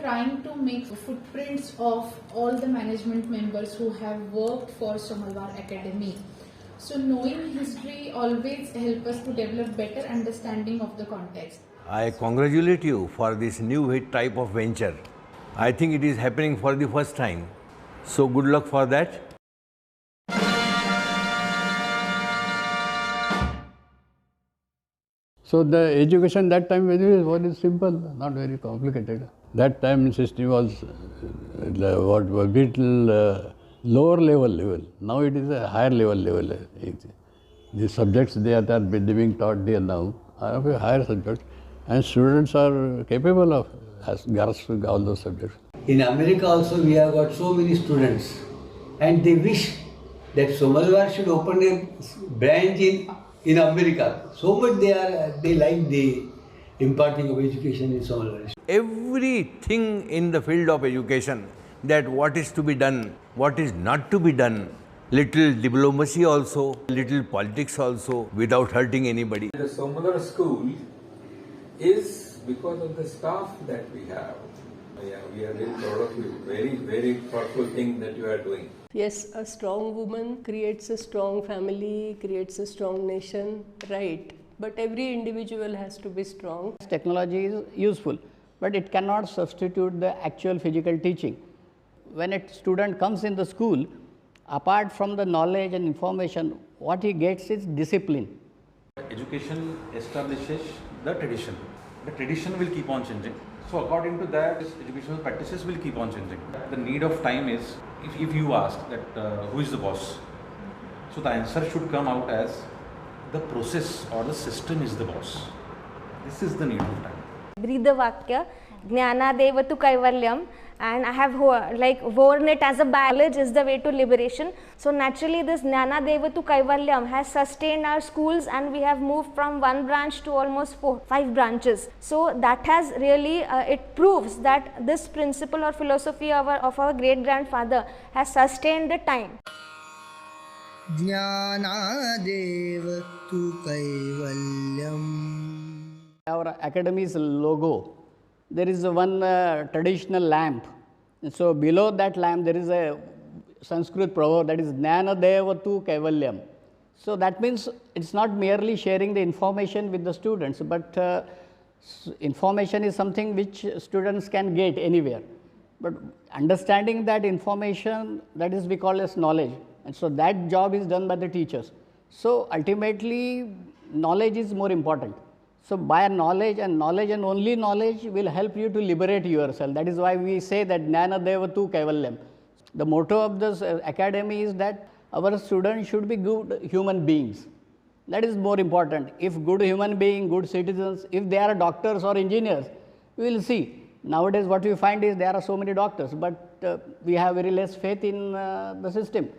trying to make footprints of all the management members who have worked for Somalwar Academy. So knowing history always helps us to develop better understanding of the context. I congratulate you for this new hit type of venture. I think it is happening for the first time. So good luck for that. So the education that time was very simple, not very complicated. That time system was what was little lower level. Now it is a higher level. The subjects they are being taught there now are of a higher subject, and students are capable of grasping all those subjects. In America also we have got so many students, and they wish that Somalwar should open a branch in America. So much they like the imparting of education in Somalwar. Everything in the field of education, that what is to be done, what is not to be done, little diplomacy also, little politics also, without hurting anybody. The Somalwar school is because of the staff that we have. Yeah, we are very proud of you. Very, very thoughtful thing that you are doing. Yes, a strong woman creates a strong family, creates a strong nation, right. But every individual has to be strong. Technology is useful, but it cannot substitute the actual physical teaching. When a student comes in the school, apart from the knowledge and information, what he gets is discipline. Education establishes the tradition. The tradition will keep on changing. So according to that, educational practices will keep on changing. The need of time is, if you ask that who is the boss, so the answer should come out as the process or the system is the boss. This is the need of time. Read the Vakya, Jnanadevatu Kaivalyam, and I have worn it as a knowledge is the way to liberation. So naturally this Jnanadevatu Kaivalyam has sustained our schools, and we have moved from one branch to almost 4-5 branches. So that has really, it proves that this principle or philosophy of our great grandfather has sustained the time. Jnanadevatu Kaivalyam. Our academy's logo, there is one traditional lamp. And so below that lamp there is a Sanskrit proverb that is Jnanadevatu Kaivalyam. So that means it's not merely sharing the information with the students, but information is something which students can get anywhere. But understanding that information, that is we call as knowledge. And so that job is done by the teachers. So ultimately knowledge is more important. So by knowledge and only knowledge will help you to liberate yourself. That is why we say that Jnanadevatu Kaivalyam. The motto of this academy is that our students should be good human beings. That is more important. If good human being, good citizens, if they are doctors or engineers, we will see. Nowadays what we find is there are so many doctors, but we have very less faith in the system.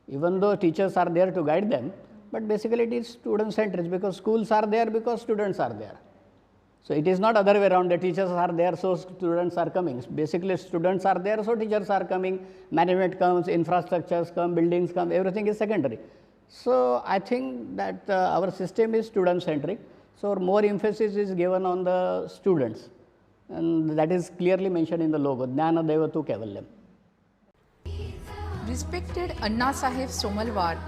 Even though teachers are there to guide them, but basically it is student-centric, because schools are there because students are there. So it is not other way around, the teachers are there so students are coming. Basically students are there so teachers are coming, management comes, infrastructures come, buildings come, everything is secondary. So I think that our system is student-centric, so more emphasis is given on the students, and that is clearly mentioned in the logo, Jnanadevatu Kaivalyam. Respected Anna Sahib Somalwar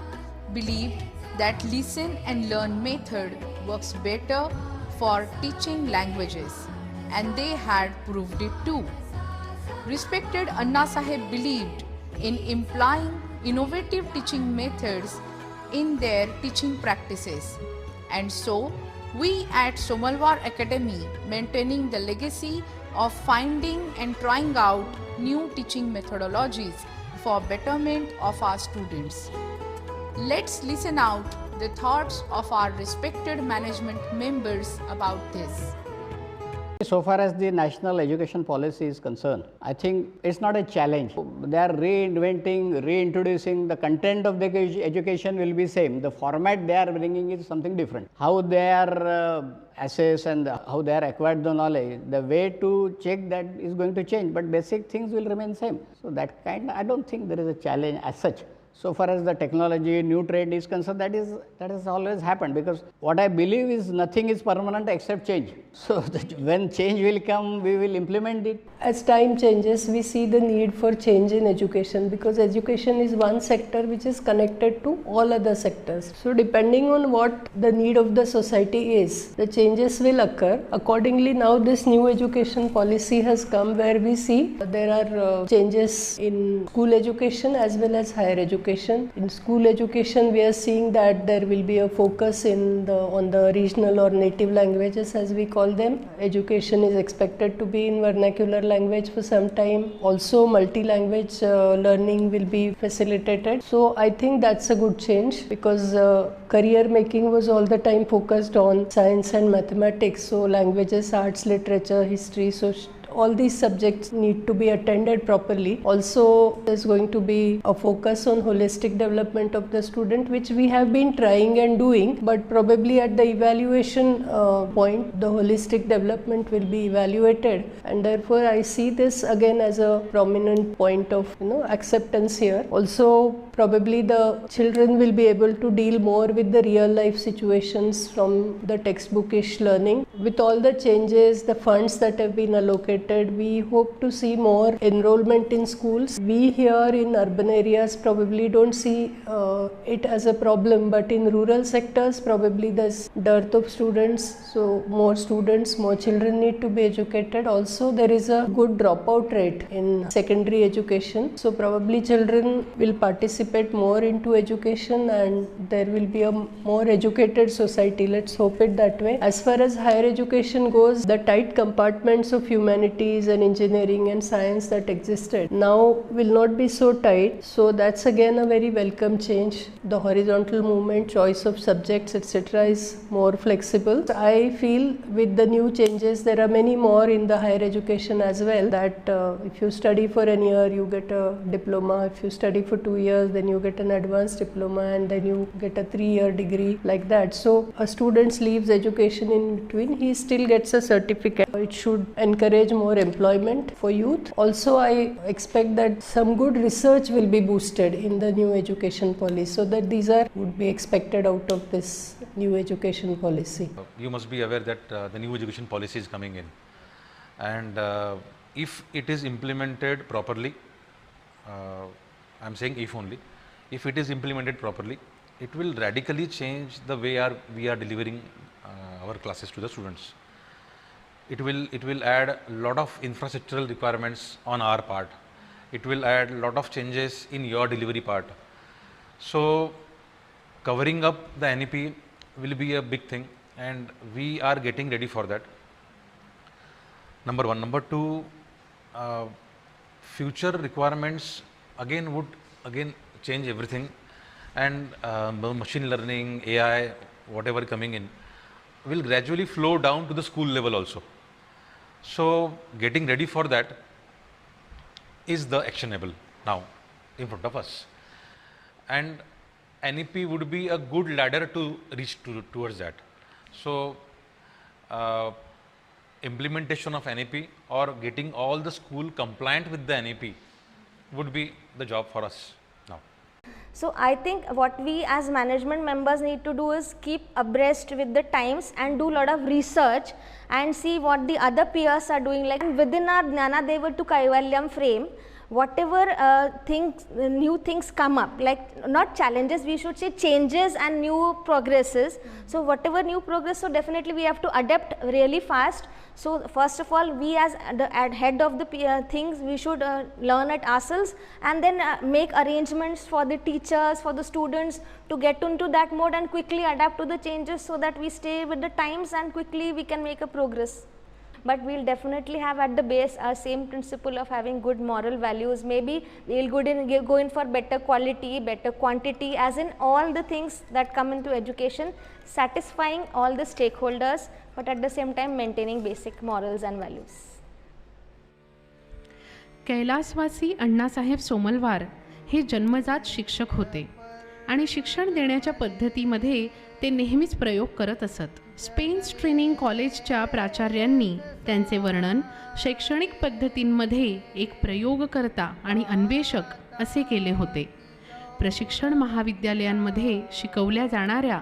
believed that listen and learn method works better for teaching languages, and they had proved it too. Respected Anna Sahib believed in implying innovative teaching methods in their teaching practices, and so we at Somalwar Academy maintaining the legacy of finding and trying out new teaching methodologies for betterment of our students. Let's listen out the thoughts of our respected management members about this. So far as the national education policy is concerned, I think it's not a challenge. They are reinventing, reintroducing, the content of the education will be same. The format they are bringing is something different. How they are assessed and how they are acquired the knowledge, the way to check that is going to change, but basic things will remain same. So that kind, I don't think there is a challenge as such. So far as the technology, new trend is concerned, that has always happened, because what I believe is nothing is permanent except change. So when change will come, we will implement it. As time changes, we see the need for change in education, because education is one sector which is connected to all other sectors. So depending on what the need of the society is, the changes will occur. Accordingly, now this new education policy has come, where we see there are changes in school education as well as higher education. In school education, we are seeing that there will be a focus on the regional or native languages, as we call them. Education is expected to be in vernacular language for some time. Also, multi-language learning will be facilitated. So I think that's a good change, because career making was all the time focused on science and mathematics. So languages, arts, literature, history, all these subjects need to be attended properly. Also, there's going to be a focus on holistic development of the student, which we have been trying and doing, but probably at the evaluation point, the holistic development will be evaluated, and therefore I see this again as a prominent point of acceptance here. Also, probably the children will be able to deal more with the real life situations from the textbookish learning. With all the changes, the funds that have been allocated, we hope to see more enrollment in schools. We here in urban areas probably don't see it as a problem, but in rural sectors probably there's dearth of students. So more students, more children need to be educated. Also, there is a good dropout rate in secondary education. So probably children will participate more into education, and there will be a more educated society. Let's hope it that way. As far as higher education goes, the tight compartments of humanities and engineering and science that existed now will not be so tight. So that's again a very welcome change. The horizontal movement, choice of subjects, etc. is more flexible. I feel with the new changes, there are many more in the higher education as well, that if you study for an year, you get a diploma. If you study for 2 years, then you get an advanced diploma, and then you get a 3-year degree, like that. So a student leaves education in between, he still gets a certificate. It should encourage more employment for youth. Also, I expect that some good research will be boosted in the new education policy, so that these would be expected out of this new education policy. You must be aware that the new education policy is coming in, and if it is implemented properly, I am saying if only, if it is implemented properly, it will radically change the way we are delivering our classes to the students. It will add a lot of infrastructural requirements on our part. It will add a lot of changes in your delivery part. So covering up the NEP will be a big thing, and we are getting ready for that. Number one. Number two, future requirements would change everything, and machine learning, AI, whatever coming in, will gradually flow down to the school level also. So getting ready for that is the actionable now in front of us, and NEP would be a good ladder to reach towards that. So implementation of NEP or getting all the school compliant with the NEP would be the job for us now. So I think what we as management members need to do is keep abreast with the times and do a lot of research and see what the other peers are doing. Like within our Jnanadeva to Kaivalyam frame, whatever new things come up, like not challenges, we should say changes and new progresses. So whatever new progress, so definitely we have to adapt really fast. So first of all, we as the head of the things, we should learn it ourselves, and then make arrangements for the teachers, for the students to get into that mode and quickly adapt to the changes, so that we stay with the times and quickly we can make a progress. But we will definitely have at the base our same principle of having good moral values. Maybe we will go in for better quality, better quantity, as in all the things that come into education, satisfying all the stakeholders, but at the same time maintaining basic morals and values. कैलासवासी अण्णासाहेब सोमलवार हे जन्मजात शिक्षक होते आणि शिक्षण देण्याच्या पद्धतीमध्ये ते नेहमीच प्रयोग करत असत. स्पेन्स ट्रेनिंग कॉलेजच्या प्राचार्यांनी त्यांचे वर्णन शैक्षणिक पद्धतींमध्ये एक प्रयोगकर्ता आणि अन्वेषक असे केले होते. प्रशिक्षण महाविद्यालयांमध्ये शिकवल्या जाणाऱ्या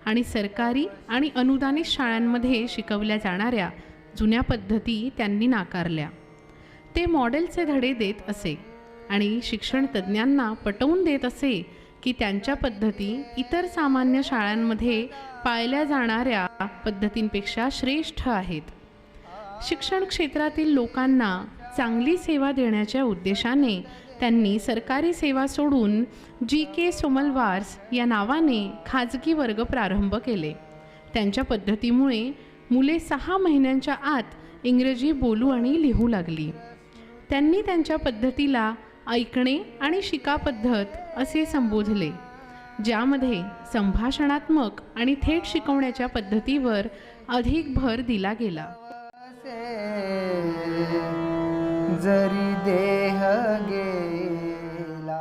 आणि सरकारी आणि अनुदानित शाळांमध्ये शिकवल्या जाणाऱ्या जुन्या पद्धती त्यांनी नाकारल्या. ते मॉडेलचे धडे देत असे आणि शिक्षण तज्ज्ञांना पटवून देत असे की त्यांच्या पद्धती इतर सामान्य शाळांमध्ये पाळल्या जाणाऱ्या पद्धतींपेक्षा श्रेष्ठ आहेत. शिक्षण क्षेत्रातील लोकांना चांगली सेवा देण्याच्या उद्देशाने त्यांनी सरकारी सेवा सोडून G.K. सोमलवार्स या नावाने खाजगी वर्ग प्रारंभ केले. त्यांच्या पद्धतीमुळे मुले 6 महिन्यांच्या आत इंग्रजी बोलू आणि लिहू लागली. त्यांनी त्यांच्या पद्धतीला ऐकणे आणि शिका पद्धत असे संबोधले, ज्यामध्ये संभाषणात्मक आणि थेट शिकवण्याच्या पद्धतीवर अधिक भर दिला गेला. जरी देह गेला.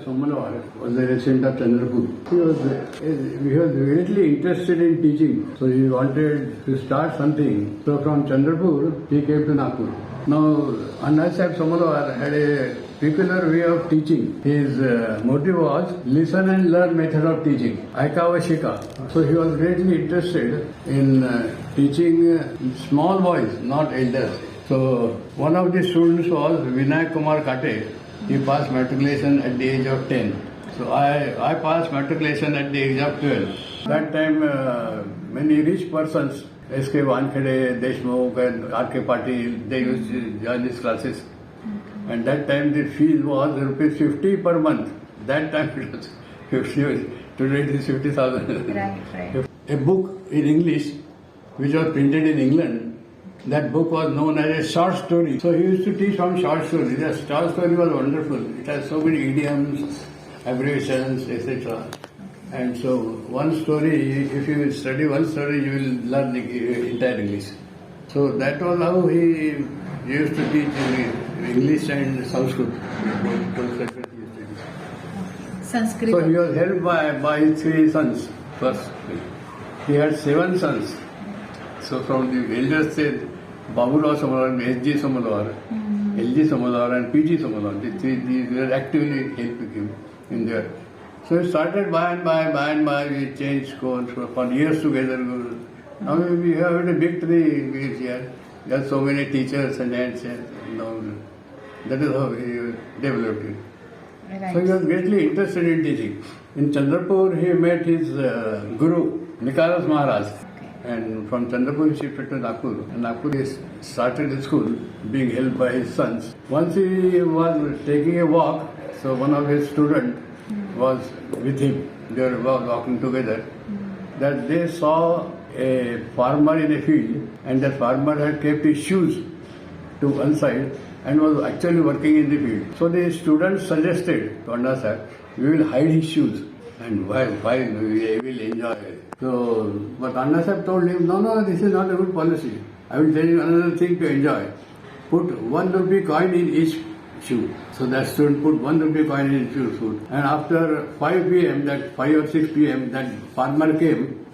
Somalwar was a resident of Chandrapur. He was greatly interested in teaching, so he wanted to start something. So from Chandrapur, he came to Nagpur. Now, Anna Sahib Somalwar had a peculiar way of teaching. His motive was listen and learn method of teaching, Aikavashika. So he was greatly interested in teaching small boys, not elders. So one of the students was Vinayak Kumar Kate. He passed matriculation at the age of 10. So I passed matriculation at the age of 12. That time many rich persons, S.K. Wankhede, Deshmukh and R.K. Patil, they used to join these classes. And that time the fees was ₹50 per month. That time it was 50. Today it is 50,000. Right. A book in English which was printed in England. That book was known as a short story. So he used to teach from short story. The short story was wonderful. It has so many idioms, abbreviations, etc. And so one story, if you study one story, you will learn the entire English. So that was how he used to teach English and Sanskrit. Sanskrit. So he was helped by his 3 sons first. He had 7 sons. So from the elders said Babulao Somalwar, S.G. Somalwar, L.G. Somalwar and P.G. Somalwar. These were actively helping him in there. So it started by and by, we changed course for years together. Now we have a big tree here. There are so many teachers and heads. Now that is how he developed it. Right. So he was greatly interested in teaching. In Chandrapur he met his guru, Nikaras Maharaj. And from Chandrapur he shifted to Nagpur. And Nagpur he started his school, being helped by his sons. Once he was taking a walk, so one of his students was with him. They were walking together. That they saw a farmer in a field, and that farmer had kept his shoes to one side and was actually working in the field. So the students suggested to Anna Sahib, we will hide his shoes. And why we will enjoy it. So, but Anna Sahib told him, no, this is not a good policy. I will tell you another thing to enjoy. Put 1 rupee coin in each shoe. So that student put 1 rupee coin in each shoe. And after 5 p.m., that 5 or 6 p.m., that farmer came,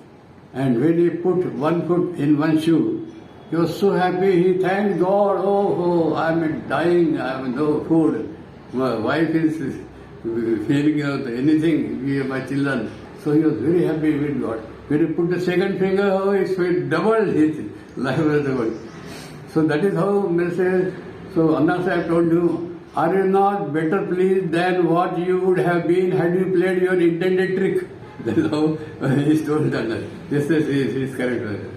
and when he put 1 foot in one shoe, he was so happy. He thanked God. Oh, I am dying. I have no food. My wife is feeling anything. We are my children. So he was very happy with God. When he put the second finger, it doubled his life was doubled. So that is how message. So Anna Sahib told you, are you not better pleased than what you would have been had you played your intended trick? That is how he told Anna. This is his character.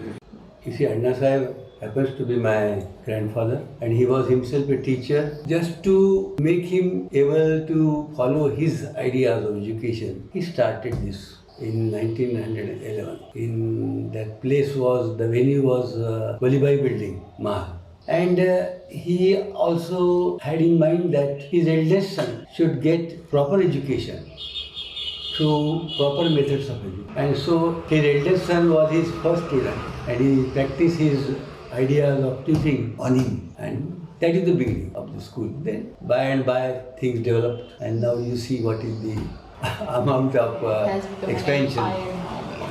You see, Anna Sahib happens to be my grandfather, and he was himself a teacher. Just to make him able to follow his ideas of education, he started this in 1911. In that place the venue was Valibai building, Mahal. And he also had in mind that his eldest son should get proper education through proper methods of education. And so his eldest son was his first student, and he practiced his ideas of teaching on him. And that is the beginning of the school. Then by and by things developed, and now you see what is the amount of expansion.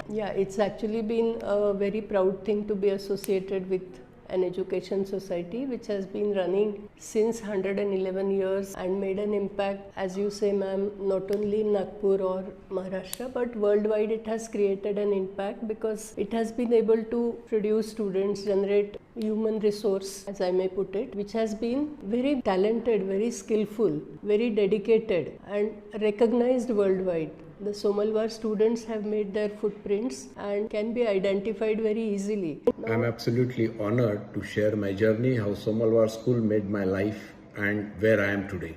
Yeah, it's actually been a very proud thing to be associated with an education society which has been running since 111 years and made an impact, as you say ma'am, not only in Nagpur or Maharashtra but worldwide. It has created an impact because it has been able to produce students, generate human resource, as I may put it, which has been very talented, very skillful, very dedicated and recognized worldwide. The Somalwar students have made their footprints and can be identified very easily. I'm absolutely honored to share my journey, how Somalwar School made my life and where I am today.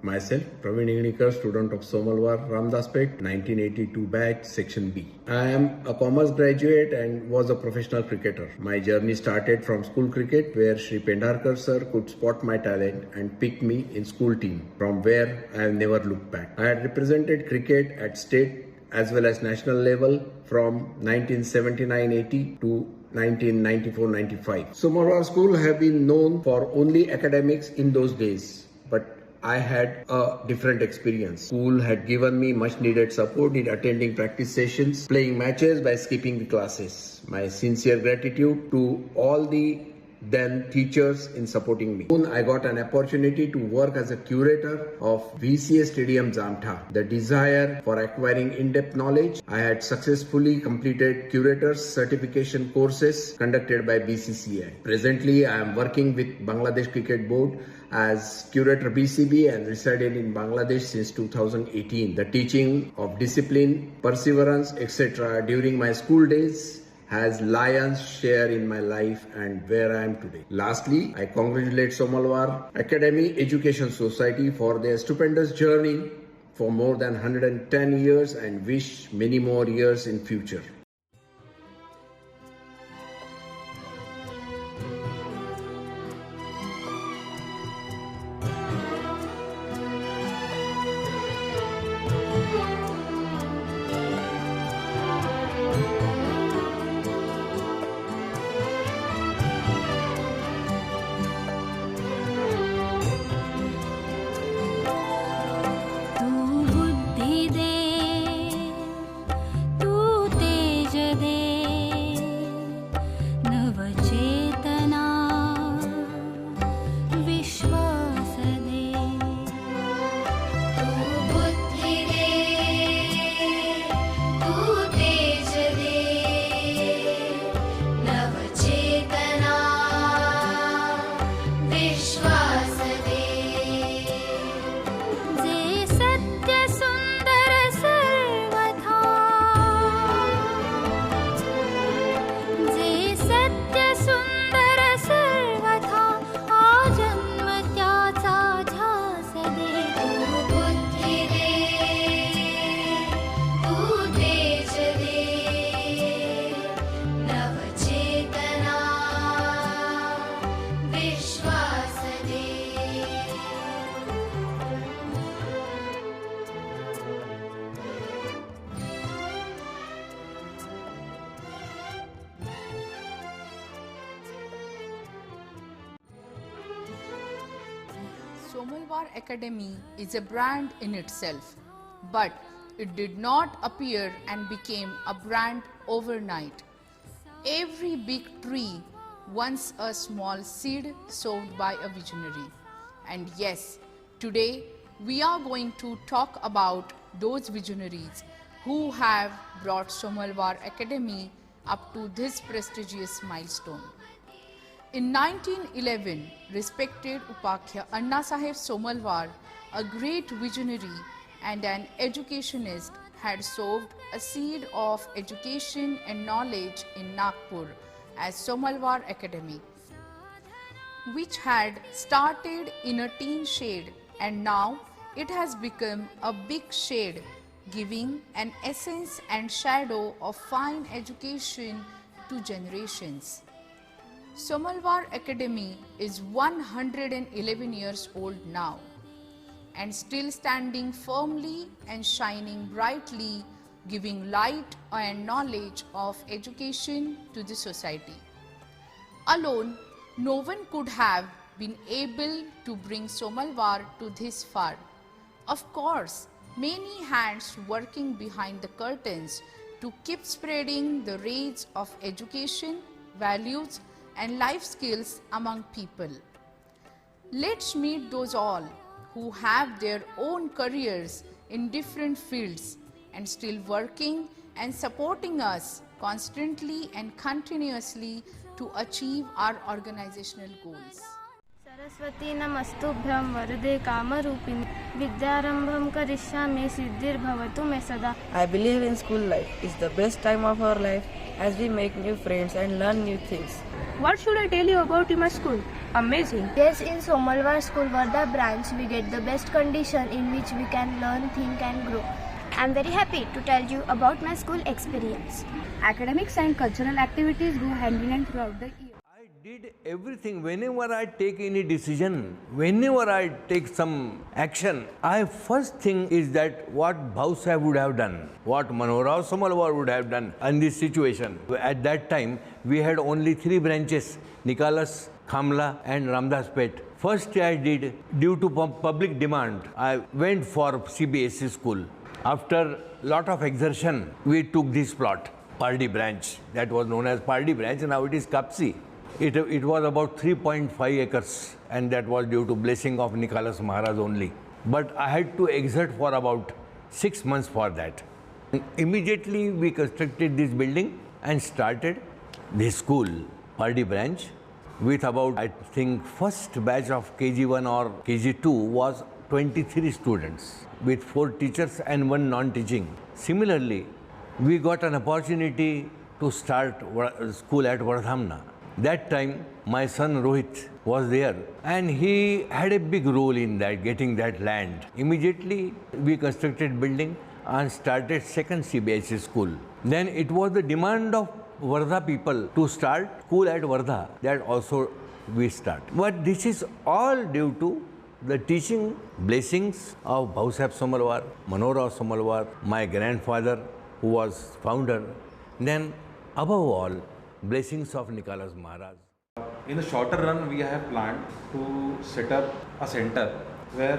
Myself, Praveen Ignikar, student of Somalwar, Ramdaspet, 1982 batch, Section B. I am a commerce graduate and was a professional cricketer. My journey started from school cricket, where Shri Pendarkar sir could spot my talent and pick me in school team, from where I have never looked back. I had represented cricket at state as well as national level from 1979-80 to 1994-95. Somalwar School have been known for only academics in those days, but I had a different experience. School had given me much needed support in attending practice sessions, playing matches by skipping the classes. My sincere gratitude to all the then teachers in supporting me. Soon I got an opportunity to work as a curator of VCA Stadium Zamta. The desire for acquiring in-depth knowledge, I had successfully completed curators certification courses conducted by BCCI. Presently, I am working with Bangladesh Cricket Board as curator BCB and resided in Bangladesh since 2018. The teaching of discipline, perseverance, etc. during my school days has lion's share in my life and where I am today. Lastly, I congratulate Somalwar Academy Education Society for their stupendous journey for more than 110 years and wish many more years in future. Somalwar Academy is a brand in itself, but it did not appear and became a brand overnight. Every big tree once a small seed sowed by a visionary. And yes, today we are going to talk about those visionaries who have brought Somalwar Academy up to this prestigious milestone. In 1911, respected Upakhya Anna Saheb Somalwar, a great visionary and an educationist, had sowed a seed of education and knowledge in Nagpur as Somalwar Academy, which had started in a tin shed and now it has become a big shed, giving an essence and shadow of fine education to generations. Somalwar Academy is 111 years old now and still standing firmly and shining brightly, giving light and knowledge of education to the society. Alone, no one could have been able to bring Somalwar to this far. Of course, many hands working behind the curtains to keep spreading the rays of education, values and life skills among people. Let's meet those all who have their own careers in different fields and still working and supporting us constantly and continuously to achieve our organizational goals. Saraswati नमस्तुभ्यं वरदे कामरूपिणी विद्यारंभं करिष्यामि सिद्धिर्भवतु मे सदा. I believe in school life is the best time of our life as we make new friends and learn new things. What should I tell you about my school? Amazing. Yes, in Somalwar School Varda branch, we get the best condition in which we can learn, think and grow. I am very happy to tell you about my school experience. Academics and cultural activities go hand in hand throughout the year. I did everything. Whenever I take any decision, whenever I take some action, I first thing is that what Bhausaheb would have done, what Manohar Somalwar would have done in this situation. At that time, we had only 3 branches, Nicholas, Khamla and Ramdaspet. First I did, due to public demand, I went for CBSE school. After lot of exertion, we took this plot, Pardi branch. That was known as Pardi branch, now it is Kapsi. It was about 3.5 acres and that was due to blessing of Nicholas Maharaj only. But I had to exert for about 6 months for that. Immediately we constructed this building and started this school, Pardi branch, with about, I think, first batch of KG1 or KG2 was 23 students with 4 teachers and 1 non-teaching. Similarly, we got an opportunity to start school at Vardhamna. That time, my son Rohit was there and he had a big role in that, getting that land. Immediately, we constructed building and started second CBSE school. Then it was the demand of Vardha people to start school at Vardha. That also we start. But this is all due to the teaching blessings of Bhausaheb Somalwar, Manohar Somalwar, my grandfather who was founder. Then above all, blessings of Nicholas Maharaj. In the shorter run, we have planned to set up a center where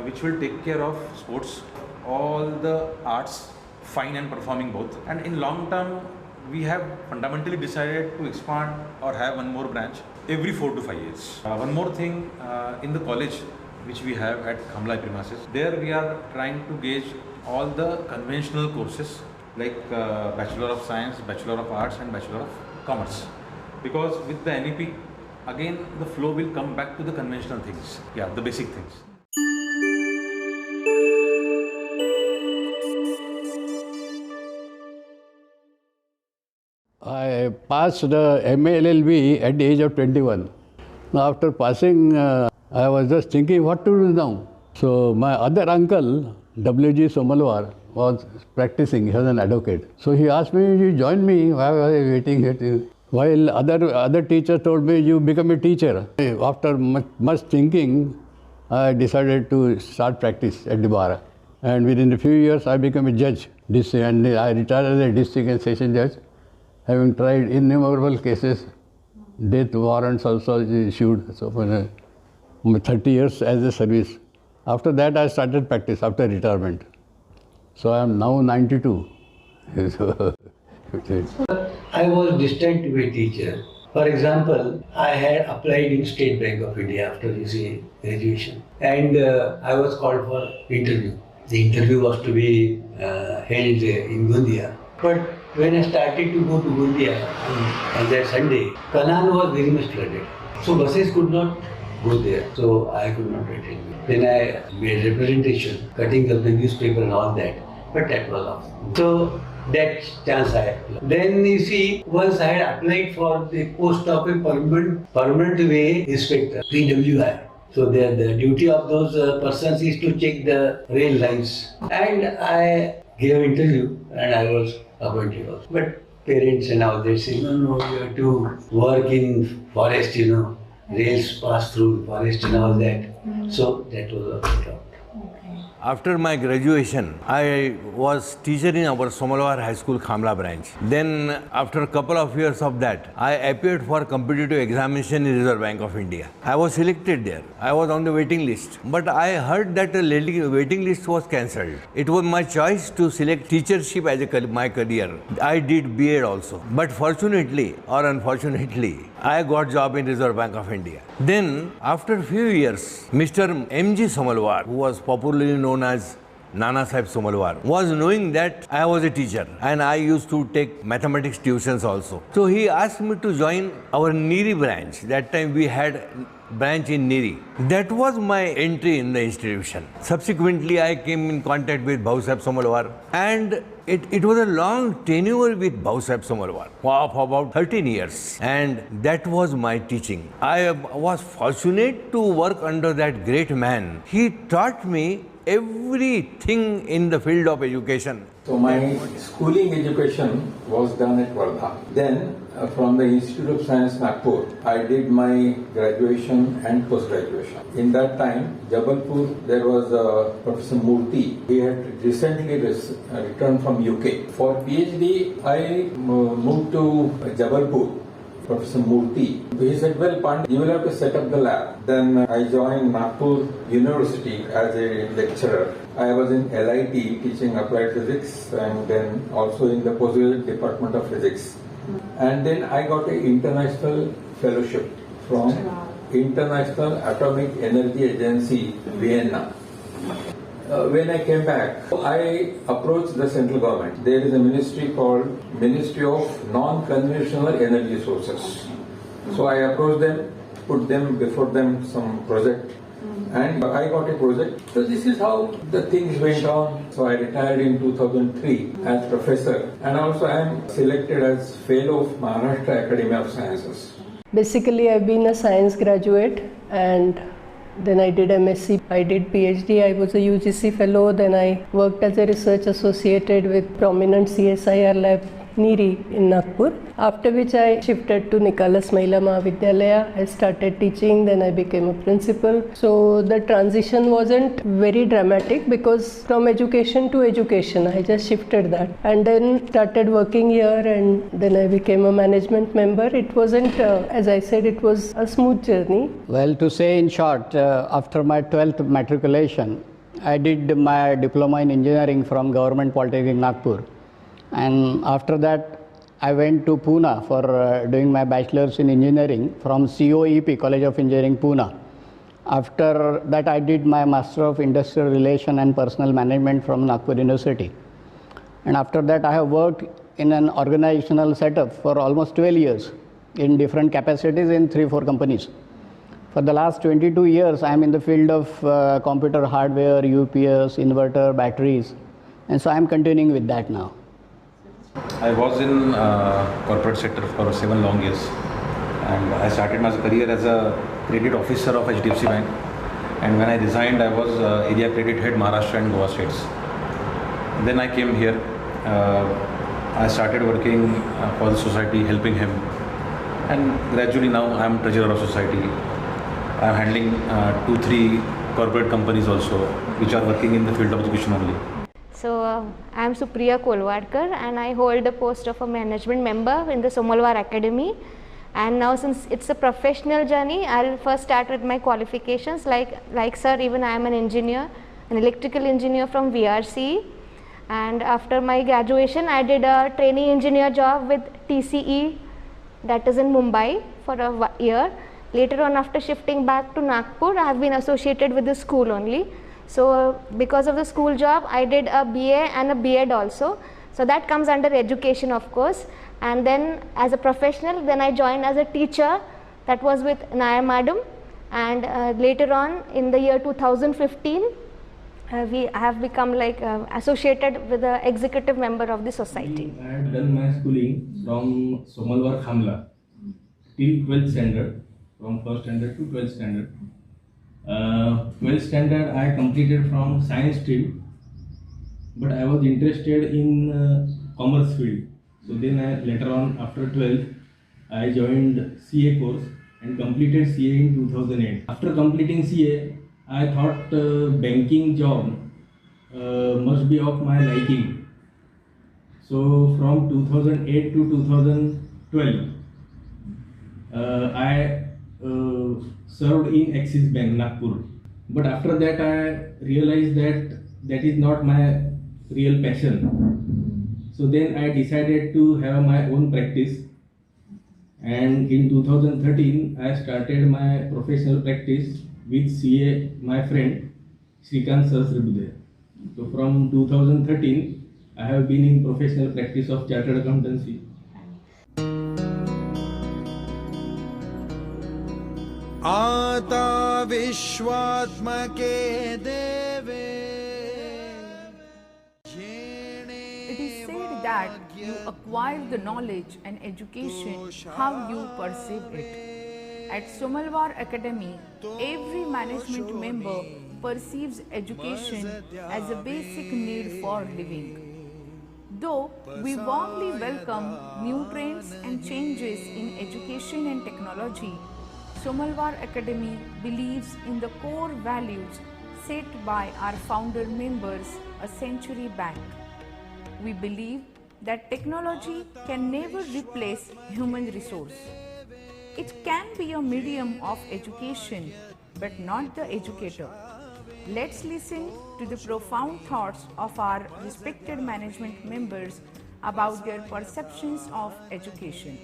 which will take care of sports, all the arts, fine and performing both. And in long term, we have fundamentally decided to expand or have one more branch every 4 to 5 years. One more thing, in the college which we have at Khamla premises, there we are trying to gauge all the conventional courses like Bachelor of Science, Bachelor of Arts and Bachelor of Commerce. Because with the NEP, again the flow will come back to the conventional things, the basic things. I passed the MA-LLB at the age of 21. Now after passing, I was just thinking what to do now. So my other uncle, W.G. Somalwar, was practicing, he was an advocate. So he asked me, you join me, why was I waiting here? While other teachers told me, you become a teacher. After much thinking, I decided to start practice at the bar. And within a few years, I became a judge, and I retired as a district and session judge, having tried innumerable cases, death warrants also issued, so for 30 years as a service. After that, I started practice after retirement. So I am now 92. I was destined to be a teacher. For example, I had applied in State Bank of India after graduation, and I was called for interview. The interview was to be held in Gundia. But when I started to go to Gundia on that Sunday, Kanan was very much flooded. So buses could not go there. So I could not attend. Then I made representation, cutting up the newspaper and all that. But that was off. So that chance I had. Then you see, once I had applied for the post of a permanent way inspector, PWI. So the duty of those persons is to check the rail lines. And I gave an interview and I was appointed also. But parents and all they say, no, you have to work in forest, rails pass through forest and all that. So that was a problem. After my graduation, I was teacher in our Somalwar High School Khamla branch. Then after a couple of years of that, I appeared for competitive examination in Reserve Bank of India. I was selected there. I was on the waiting list. But I heard that the waiting list was cancelled. It was my choice to select teachership as my career. I did B.Ed also. But fortunately or unfortunately, I got job in Reserve Bank of India. Then, after a few years, Mr. M.G. Somalwar, who was popularly known as Nana Sahib Somalwar, was knowing that I was a teacher and I used to take mathematics tuitions also. So he asked me to join our Niri branch. That time we had branch in Niri. That was my entry in the institution. Subsequently, I came in contact with Bhau Sahib Somalwar, and it was a long tenure with Bhau Sahib Somalwar for about 13 years, and that was my teaching. I was fortunate to work under that great man. He taught me everything in the field of education. So my schooling education was done at Wardha. Then from the Institute of Science Nagpur, I did my graduation and post-graduation. In that time, Jabalpur, there was Professor Murthy. He had recently returned from UK. For PhD, I moved to Jabalpur. Professor Murthy. He said, well, Pandit, you will have to set up the lab. Then I joined Nagpur University as a lecturer. I was in LIT teaching applied physics and then also in the postgraduate department of physics. And then I got an international fellowship from International Atomic Energy Agency, Vienna. When I came back, I approached the central government. There is a ministry called Ministry of Non-Conventional Energy Sources. So I approached them, put them before them some project, and I got a project. So this is how the things went on. So I retired in 2003 as professor, and also I am selected as fellow of Maharashtra Academy of Sciences. Basically, I've been a science graduate, and then I did MSc, I did PhD, I was a UGC fellow, then I worked as a research associated with prominent CSIR lab Niri in Nagpur, after which I shifted to Nicholas Mahila Mahavidyalaya. I started teaching, then I became a principal. So the transition wasn't very dramatic because from education to education, I just shifted that and then started working here, and then I became a management member. It wasn't, as I said, it was a smooth journey. Well, to say in short, after my 12th matriculation, I did my diploma in engineering from Government Polytechnic Nagpur. And after that, I went to Pune for doing my bachelor's in engineering from COEP, College of Engineering, Pune. After that, I did my Master of Industrial Relation and Personal Management from Nagpur University. And after that, I have worked in an organizational setup for almost 12 years in different capacities in 3-4 companies. For the last 22 years, I am in the field of computer hardware, UPS, inverter, batteries. And so I am continuing with that now. I was in corporate sector for 7 long years, and I started my career as a credit officer of HDFC Bank, and when I resigned I was area credit head Maharashtra and Goa states. Then I came here, I started working for the society, helping him, and gradually now I am treasurer of society. I am handling 2-3 corporate companies also which are working in the field of education only. So I am Supriya Kolwadkar and I hold the post of a management member in the Somalwar Academy. And now since it's a professional journey, I'll first start with my qualifications. Like sir, even I am an engineer, an electrical engineer from VRC. And after my graduation, I did a trainee engineer job with TCE, that is in Mumbai, for a year. Later on, after shifting back to Nagpur, I have been associated with the school only. So because of the school job, I did a BA and a B.Ed also. So that comes under education, of course. And then as a professional, then I joined as a teacher. That was with Nair Madam. And later on in the year 2015, I have become like associated with the executive member of the society. I had done my schooling from Somalwar Khamla till 12th standard, from 1st standard to 12th standard. 12th standard I completed from science stream, but I was interested in commerce field. So then later on after 12th I joined CA course and completed CA in 2008. After completing CA, I thought banking job must be of my liking. So from 2008 to 2012, I served in Axis Bank, Nagpur. But after that, I realized that that is not my real passion. So then I decided to have my own practice. And in 2013, I started my professional practice with CA, my friend, Shrikant Sahasrabudhe. So from 2013, I have been in professional practice of chartered accountancy. आता विश्वात्मके देवे. It is said that you acquire the knowledge and education how you perceive it. At Somalwar Academy, every management member perceives education as a basic need for living. Though we warmly welcome new trends and changes in education and technology, Somalwar Academy believes in the core values set by our founder members a century back. We believe that technology can never replace human resource. It can be a medium of education, but not the educator. Let's listen to the profound thoughts of our respected management members about their perceptions of education.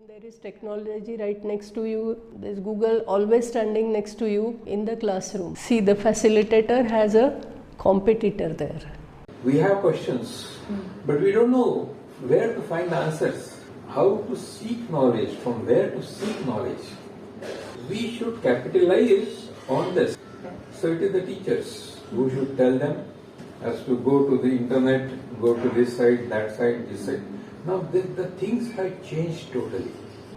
There is technology right next to you. There's Google always standing next to you in the classroom. See, the facilitator has a competitor there. We have questions, but we don't know where to find answers, how to seek knowledge, from where to seek knowledge. We should capitalize on this. So it is the teachers who should tell them as to go to the internet, go to this side, that side, this side. Now the things have changed totally.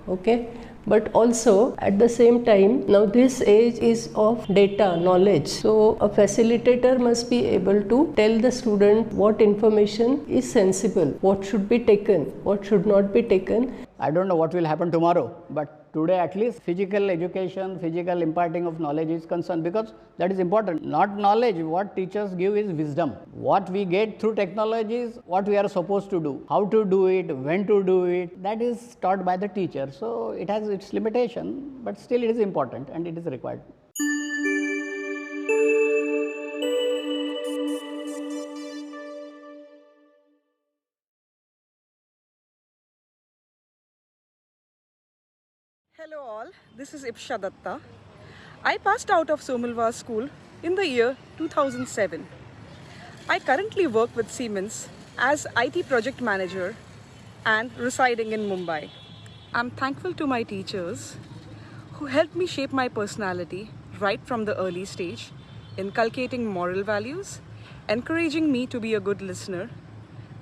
Okay, but also at the same time, now this age is of data knowledge, so a facilitator must be able to tell the student what information is sensible, what should be taken, what should not be taken. I don't know what will happen tomorrow, but today at least physical education, physical imparting of knowledge is concerned, because that is important. Not knowledge, what teachers give is wisdom. What we get through technology is what we are supposed to do, how to do it, when to do it, that is taught by the teacher. So it has its limitation, but still it is important and it is required. Hello all, this is Ipsha Datta. I passed out of Somalwar School in the year 2007. I currently work with Siemens as IT project manager and residing in Mumbai. I'm thankful to my teachers who helped me shape my personality right from the early stage, inculcating moral values, encouraging me to be a good listener,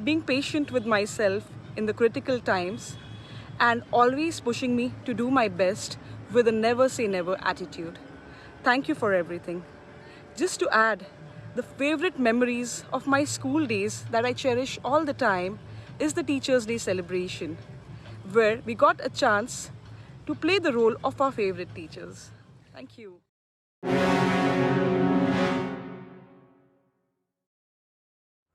being patient with myself in the critical times, and always pushing me to do my best with a never say never attitude. Thank you for everything. Just to add, the favorite memories of my school days that I cherish all the time is the Teachers' Day celebration, where we got a chance to play the role of our favorite teachers. Thank you.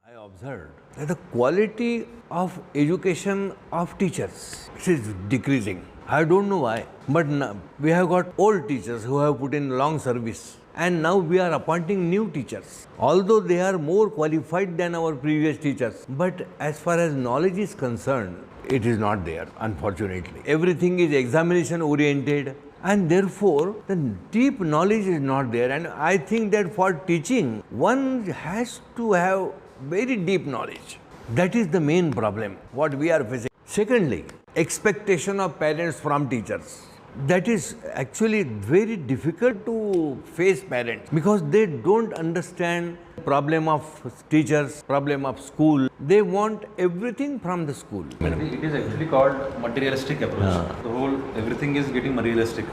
I observed that the quality of education of teachers is decreasing. I don't know why, but now we have got old teachers who have put in long service, and now we are appointing new teachers. Although they are more qualified than our previous teachers, but as far as knowledge is concerned, it is not there, unfortunately. Everything is examination oriented, and therefore the deep knowledge is not there. And I think that for teaching, one has to have very deep knowledge. That is the main problem what we are facing. Secondly, expectation of parents from teachers. That is actually very difficult to face parents, because they don't understand problem of teachers, problem of school. They want everything from the school. It is actually called materialistic approach. The whole everything is getting materialistic.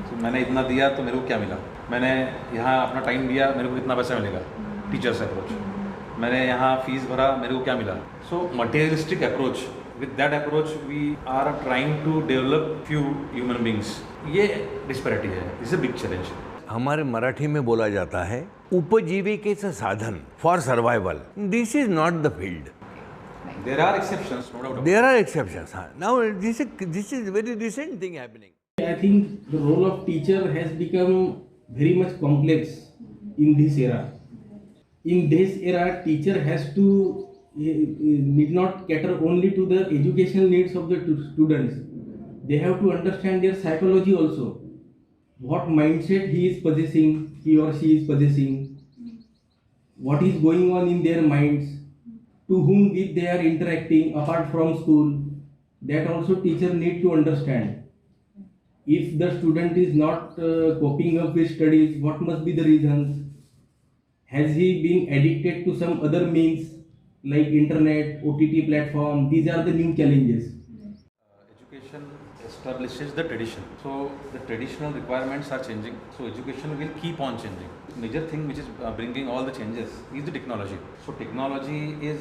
So मैंने इतना दिया तो मेरे को क्या मिला? मैंने यहाँ अपना टाइम दिया, मेरे को कितना पैसा मिलेगा? Teachers approach. मैंने यहाँ फीस भरा, मेरे को क्या मिला? So materialistic approach. With that approach, we are trying to develop few human beings. ये disparity है. This is a big challenge. हमारे मराठी में बोला जाता है उपजीविकेचं साधन for survival. This is not the field. There are exceptions, no doubt. There are exceptions. Now this is very recent thing happening. I think the role of teacher has become very much complex in this era. In this era, teacher has to need not cater only to the educational needs of the students. They have to understand their psychology also. What mindset he or she is possessing, what is going on in their minds, to whom with they are interacting apart from school. That also teacher need to understand. If the student is not coping up with studies, what must be the reasons? Has he been addicted to some other means like internet, OTT platform? These are the new challenges. Education establishes the tradition. So the traditional requirements are changing. So education will keep on changing. Major thing which is bringing all the changes is the technology. So technology is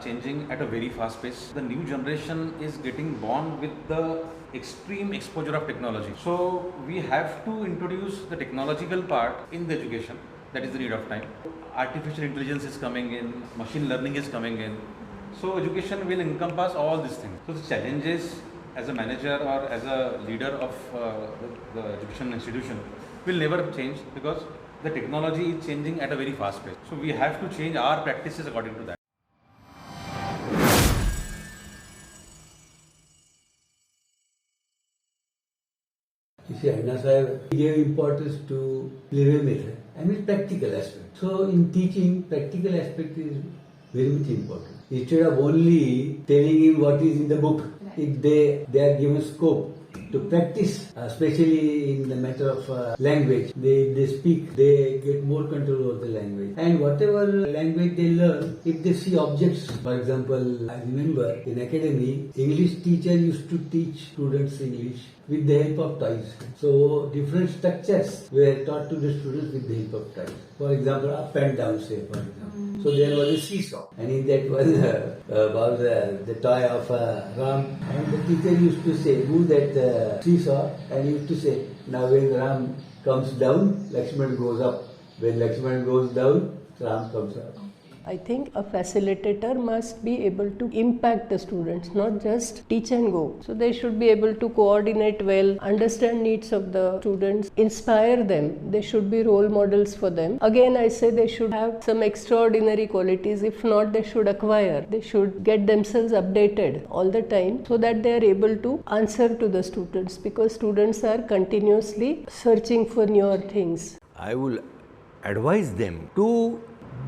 changing at a very fast pace. The new generation is getting born with the extreme exposure of technology. So we have to introduce the technological part in the education. That is the need of time. Artificial intelligence is coming in, machine learning is coming in. So education will encompass all these things. So the challenges as a manager or as a leader of the education institution will never change because the technology is changing at a very fast pace. So we have to change our practices according to that. You see, Anna Sahib gave importance to play method. I mean practical aspect. So in teaching, practical aspect is very much important. Instead of only telling him what is in the book, if they are given scope to practice, especially in the matter of language, they speak, they get more control over the language. And whatever language they learn, if they see objects, for example, I remember in academy, English teacher used to teach students English with the help of toys. So different structures were taught to the students with the help of toys. For example, up and down, say, for example. So there was a seesaw, and in that was about the toy of Ram. And the teacher used to say, move that seesaw, and used to say, now when Ram comes down, Lakshman goes up. When Lakshman goes down, Ram comes up. I think a facilitator must be able to impact the students, not just teach and go. So they should be able to coordinate well, understand needs of the students, inspire them. They should be role models for them. Again, I say they should have some extraordinary qualities. If not, they should acquire. They should get themselves updated all the time so that they are able to answer to the students, because students are continuously searching for newer things. I will advise them to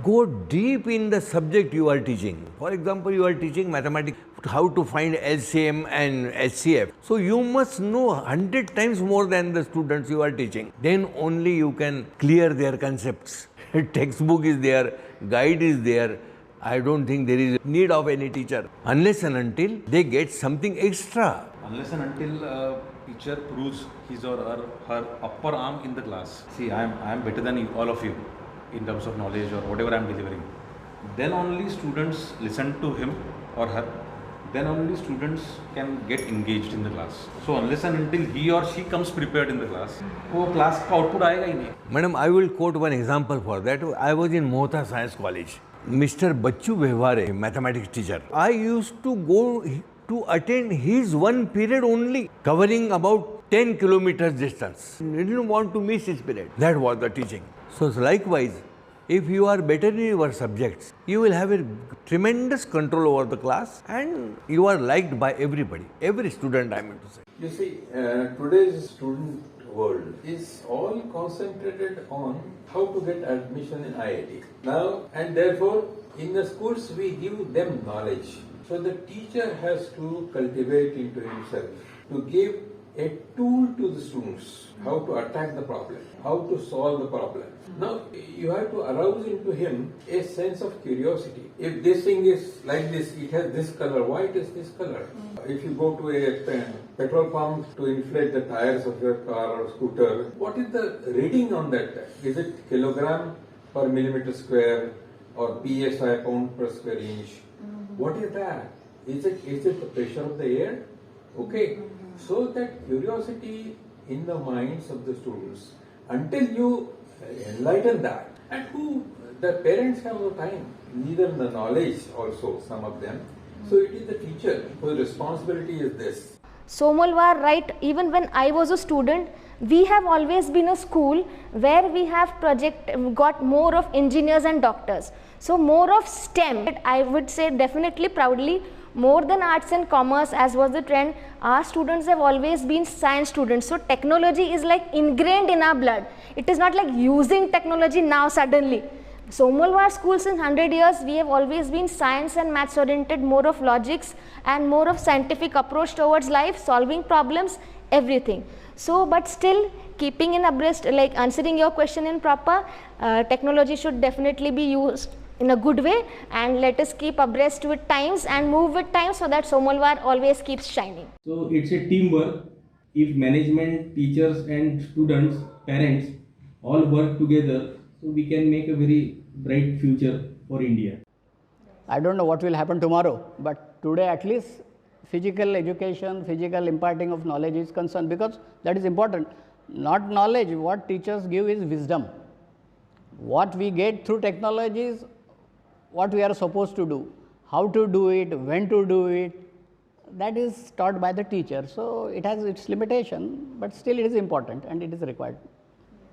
go deep in the subject you are teaching. For example, you are teaching mathematics, how to find LCM and HCF. So you must know 100 times more than the students you are teaching. Then only you can clear their concepts. Textbook is there, guide is there. I don't think there is need of any teacher unless and until they get something extra. Unless and until a teacher proves his or her upper arm in the class. See, I am better than all of you in terms of knowledge or whatever I am delivering. Then only students listen to him or her. Then only students can get engaged in the class. So unless and until he or she comes prepared in the class, वो class का output आएगा ही नहीं. Madam, I will quote one example for that. I was in Mohta Science College. Mr. Bachchu Vehware, mathematics teacher. I used to go to attend his one period only, covering about 10 kilometers distance. I didn't want to miss his period. That was the teaching. So likewise, if you are better in your subjects, you will have a tremendous control over the class and you are liked by everybody, every student, I mean to say. You see, today's student world is all concentrated on how to get admission in IIT. Now, and therefore, in the schools we give them knowledge. So the teacher has to cultivate into himself, to give a tool to the students, how to attack the problem, how to solve the problem. Now, you have to arouse into him a sense of curiosity. If this thing is like this, it has this color, why it is this color? If you go to a petrol pump to inflate the tires of your car or scooter, what is the reading on that? Is it kilogram per millimeter square or PSI, pound per square inch? What is that? Is it the pressure of the air? Okay. So that curiosity in the minds of the students until you enlighten that. And who, the parents have no time, neither the knowledge also, some of them. So it is the teacher whose responsibility is this. Somalwar, right, even when I was a student, we have always been a school where we have got more of engineers and doctors. So more of STEM, I would say definitely proudly, more than arts and commerce as was the trend. Our students have always been science students. So technology is like ingrained in our blood. It is not like using technology now suddenly. Somalwar school since 100 years, we have always been science and maths oriented, more of logics and more of scientific approach towards life, solving problems, everything. So, but still keeping in abreast, like answering your question in proper, technology should definitely be used in a good way, and let us keep abreast with times and move with times so that Somalwar always keeps shining. So it's a teamwork. If management, teachers and students, parents all work together, so we can make a very bright future for India. I don't know what will happen tomorrow, but today at least physical education, physical imparting of knowledge is concerned, because that is important. Not knowledge, what teachers give is wisdom. What we get through technology is what we are supposed to do, how to do it, when to do it, that is taught by the teacher. So it has its limitation, but still it is important and it is required.